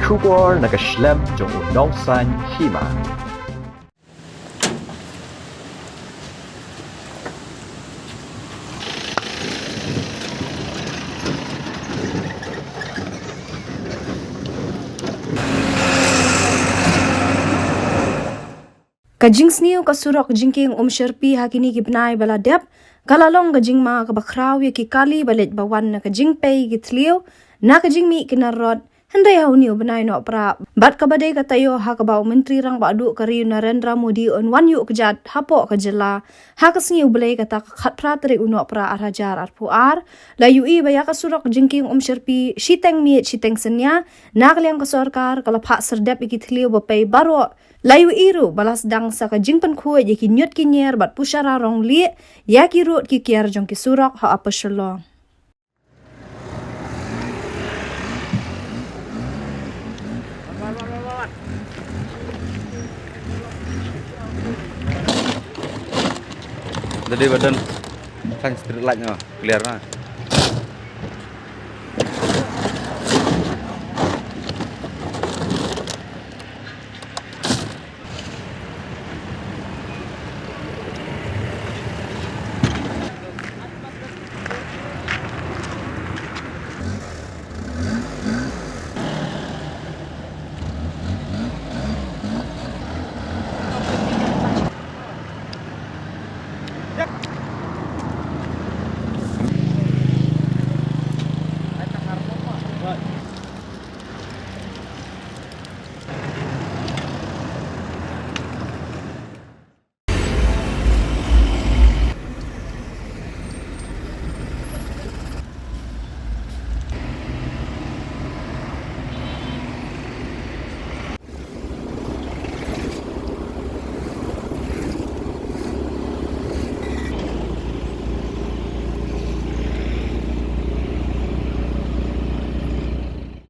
Kubor nakaslem jong udongsan hima. Kajing sniu kasurok jingking sherpi hakini gibnai baladep kalalong kajing ma kabakraw ya kikali balit bawan na kajing pay gitliu na kajing mi kinarod handai hauni ubnai no pra bat kabadai katayo hakabaw menteri rang badu kari Narendra Modi on wan yu kejat hapo kajela hakasngiu belai kata khatpra teri uno pra arajar arpuar la yui baya kasurok jingking sherpi shiteng mi shiteng senya nagliang kasorkar kalapha serdep ikitliu bapay baro layu iru balas dang sa kajingpan kuwe ye kinyot kinyer bat pushara rong li ya kirut kikier jong kisurok ha apa shalong. Jadi badan kan street light nya clear na.